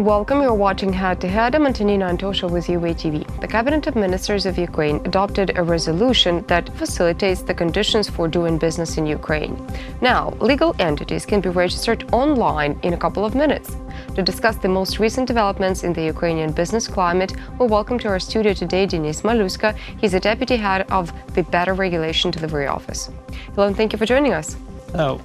and welcome. You're watching Head to Head. I'm Antonina Antosha with UATV. The Cabinet of Ministers of Ukraine adopted a resolution that facilitates the conditions for doing business in Ukraine. Now, legal entities can be registered online in a couple of minutes. To discuss the most recent developments in the Ukrainian business climate, we welcome to our studio today Denis Malyuska. He's the Deputy Head of the Better Regulation Delivery Office. Hello, and thank you for joining us. Hello.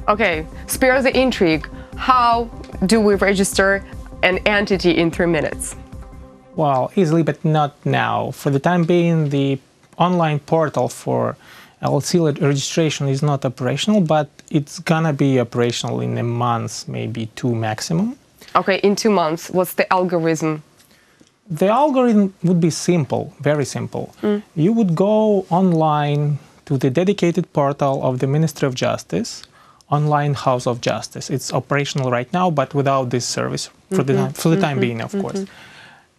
Okay, spare the intrigue. How do we register an entity in 3 minutes? Well, easily, but not now. For the time being, the online portal for LLC registration is not operational, but it's gonna be operational in a month, maybe 2 maximum. Okay, in 2 months, what's the algorithm? The algorithm would be simple, very simple. You would go online to the dedicated portal of the Ministry of Justice, Online House of Justice. It's operational right now, but without this service for the time being, of course.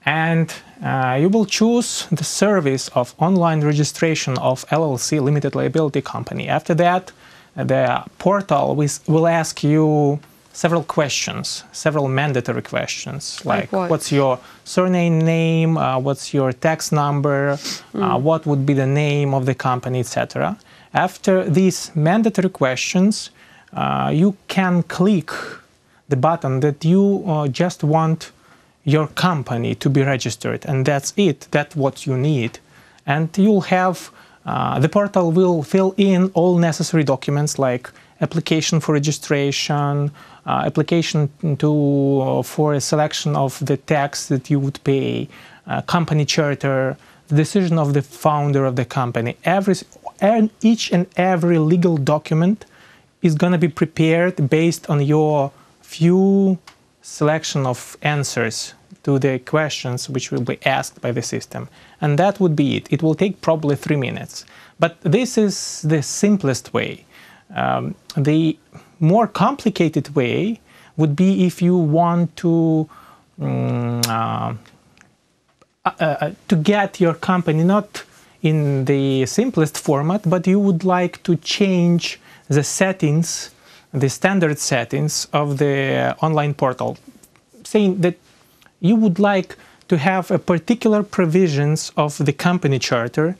And you will choose the service of online registration of LLC, Limited Liability Company. After that, the portal will ask you several questions, several mandatory questions, like what's your surname, name, what's your tax number, what would be the name of the company, etc. After these mandatory questions, you can click the button that you just want your company to be registered, and that's it. That's what you need. And you'll have, the portal will fill in all necessary documents like application for registration, application for a selection of the tax that you would pay, company charter, the decision of the founder of the company. Each and every legal document is going to be prepared based on your few selection of answers to the questions which will be asked by the system. And that would be it. It will take probably 3 minutes. But this is the simplest way. The more complicated way would be if you want to get your company not in the simplest format, but you would like to change the settings, the standard settings of the online portal, saying that you would like to have a particular provisions of the company charter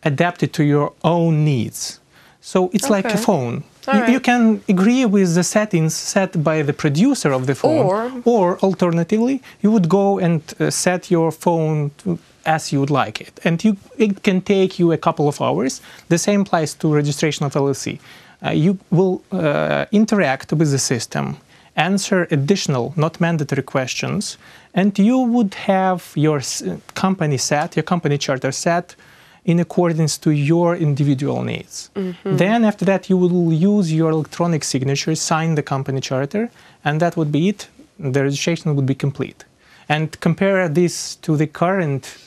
adapted to your own needs. So it's like a phone. You can agree with the settings set by the producer of the phone, or alternatively, you would go and set your phone as you would like it. And it can take you a couple of hours. The same applies to registration of LLC. You will interact with the system, answer additional, not mandatory questions, and you would have your company set, your company charter set in accordance to your individual needs. Then after that, you will use your electronic signature, sign the company charter, and that would be it. The registration would be complete. And compare this to the current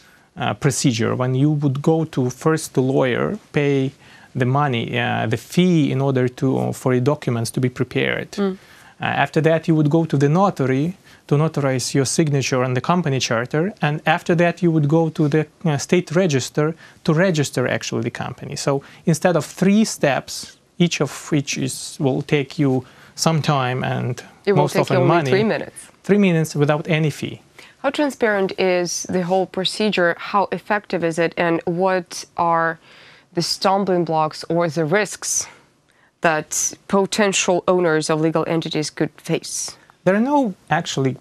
procedure when you would go to first the lawyer, pay the money, the fee in order for the documents to be prepared. After that, you would go to the notary to notarize your signature on the company charter, and after that, you would go to the state register to register actually the company. So instead of 3 steps, each of which will take you some time and most often money. 3 minutes. 3 minutes without any fee. How transparent is the whole procedure? How effective is it? And what are the stumbling blocks or the risks that potential owners of legal entities could face? There are no actually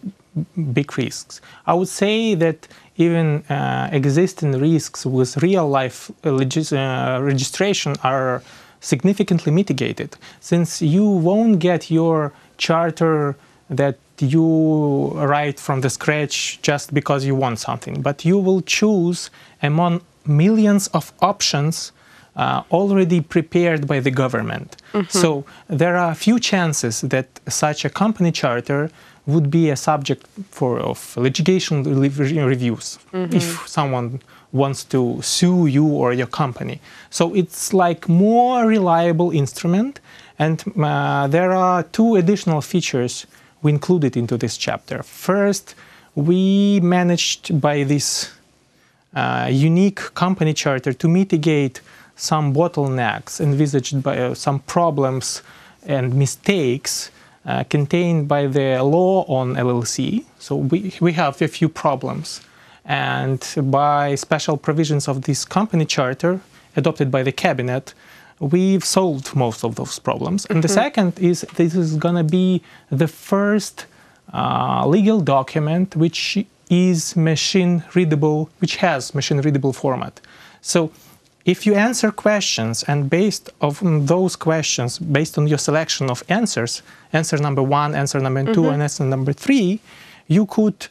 big risks. I would say that even existing risks with real-life registration are significantly mitigated, since you won't get your charter that you write from the scratch just because you want something, but you will choose among millions of options already prepared by the government. So there are few chances that such a company charter would be a subject of litigation reviews if someone wants to sue you or your company. So it's like more reliable instrument, and there are 2 additional features we included into this chapter. First, we managed by this unique company charter to mitigate some bottlenecks envisaged by some problems and mistakes contained by the law on LLC. So we have a few problems. And by special provisions of this company charter adopted by the cabinet, we've solved most of those problems. And the second is this is going to be the first legal document which is machine readable, which has machine readable format. So if you answer questions and based on those questions, based on your selection of answers, answer number 1, answer number 2, and answer number 3, you could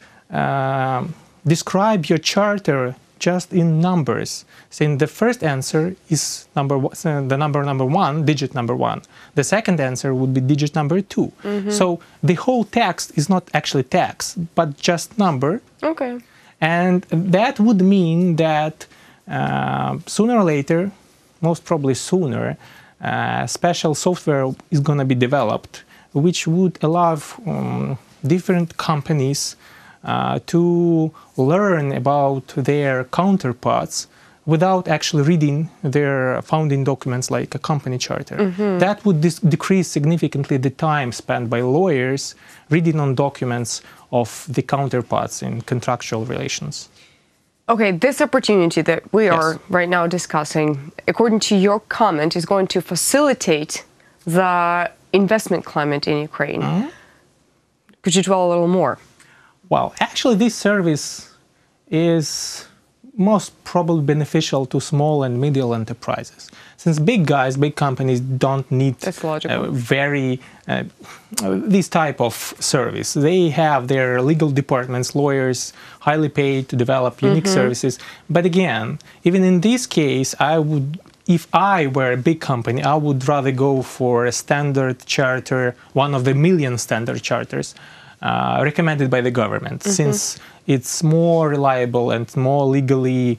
describe your charter just in numbers, saying the first answer is the number 1, digit number 1. The second answer would be digit number 2. So the whole text is not actually text, but just number. Okay. And that would mean that sooner or later, most probably sooner, special software is going to be developed, which would allow different companies to learn about their counterparts without actually reading their founding documents like a company charter. That would decrease significantly the time spent by lawyers reading on documents of the counterparts in contractual relations. Okay, this opportunity that we are right now discussing, according to your comment, is going to facilitate the investment climate in Ukraine. Could you dwell a little more? Well, actually, this service is most probably beneficial to small and medium enterprises, since big guys, big companies don't need this type of service. They have their legal departments, lawyers, highly paid to develop unique services. But again, even in this case, if I were a big company, I would rather go for a standard charter, one of the million standard charters, recommended by the government, since it's more reliable and more legally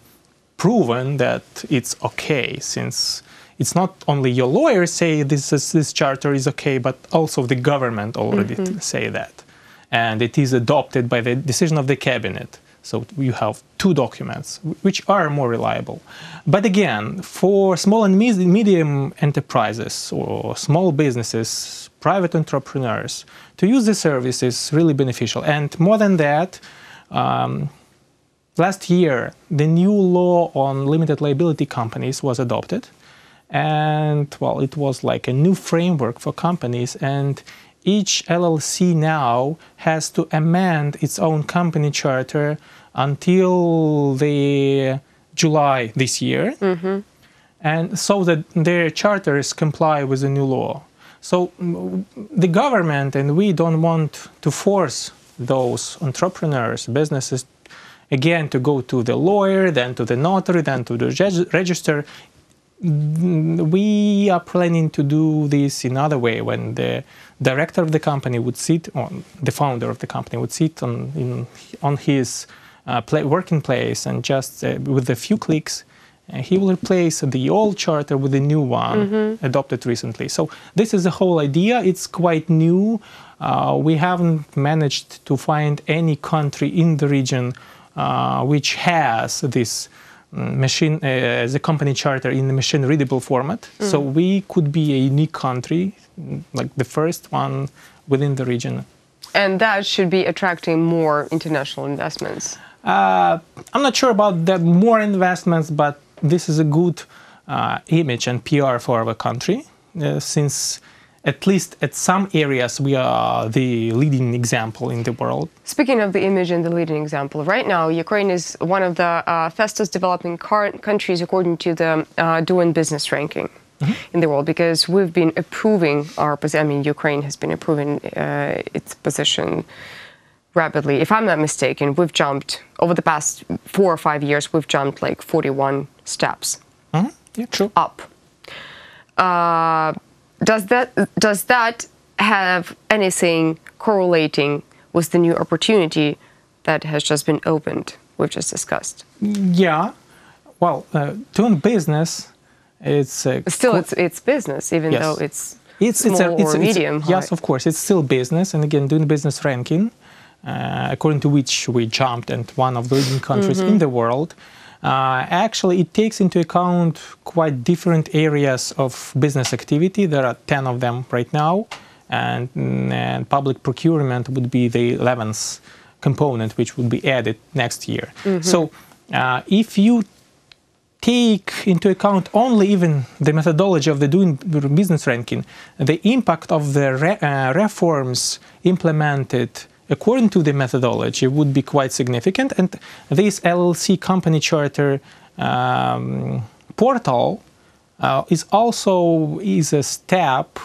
proven that it's okay, since it's not only your lawyers say this charter is okay, but also the government already say that. And it is adopted by the decision of the cabinet. So you have 2 documents which are more reliable. But again, for small and medium enterprises or small businesses, private entrepreneurs, to use the service is really beneficial. And more than that, last year, the new law on limited liability companies was adopted. And, well, it was like a new framework for companies. And each LLC now has to amend its own company charter until the July this year, and so that their charters comply with the new law. So the government and we don't want to force those entrepreneurs, businesses, again, to go to the lawyer, then to the notary, then to the register. We are planning to do this in another way, when the director of the company would sit, or the founder of the company would sit on his working place, and just with a few clicks, he will replace the old charter with the new one adopted recently. So this is the whole idea. It's quite new. We haven't managed to find any country in the region which has this machine as a company charter in the machine readable format. So we could be a unique country, like the first one within the region. And that should be attracting more international investments. I'm not sure about that more investments, but this is a good image and PR for our country, since at least at some areas we are the leading example in the world. Speaking of the image and the leading example, right now Ukraine is one of the fastest developing countries according to the doing business ranking in the world, because we've been improving our position. I mean, Ukraine has been improving its position rapidly. If I'm not mistaken, we've jumped over the past 4 or 5 years. We've jumped like 41 steps Yeah, true. up. Does that have anything correlating with the new opportunity that has just been opened, we've just discussed? Yeah. Well, doing business, it's still it's business, even though it's small or medium. Yes, of course, it's still business. And again, doing business ranking, according to which we jumped and one of the leading countries in the world. Actually, it takes into account quite different areas of business activity. There are 10 of them right now. and public procurement would be the 11th component, which would be added next year. So if you take into account only even the methodology of the doing business ranking, the impact of the reforms implemented according to the methodology would be quite significant. And this LLC company charter portal is a step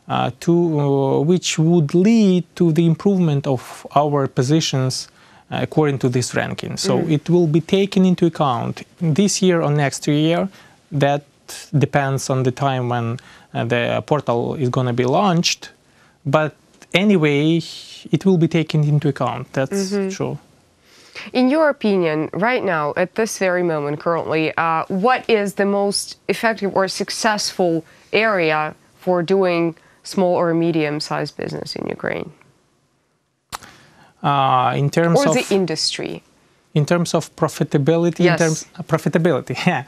which would lead to the improvement of our positions according to this ranking. So it will be taken into account this year or next year. That depends on the time when the portal is going to be launched. But anyway, it will be taken into account. That's true. In your opinion, right now, at this very moment, currently, what is the most effective or successful area for doing small or medium-sized business in Ukraine? In terms or of the industry? In terms of profitability? Yes. In terms of profitability, yeah.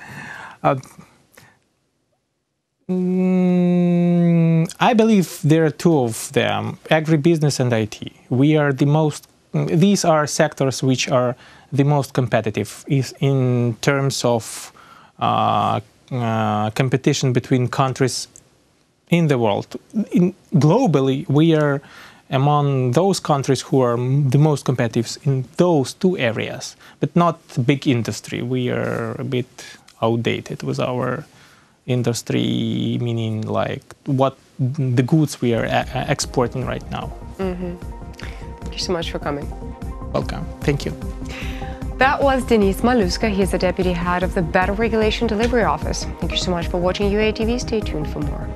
I believe there are two of them, agribusiness and IT. These are sectors which are the most competitive in terms of competition between countries in the world. Globally, we are among those countries who are the most competitive in those two areas, but not big industry. We are a bit outdated with our industry, meaning like what the goods we are exporting right now. Thank you so much for coming. Welcome. Thank you. That was Denis Malyuska. He is the Deputy Head of the Better Regulation Delivery Office. Thank you so much for watching UATV. Stay tuned for more.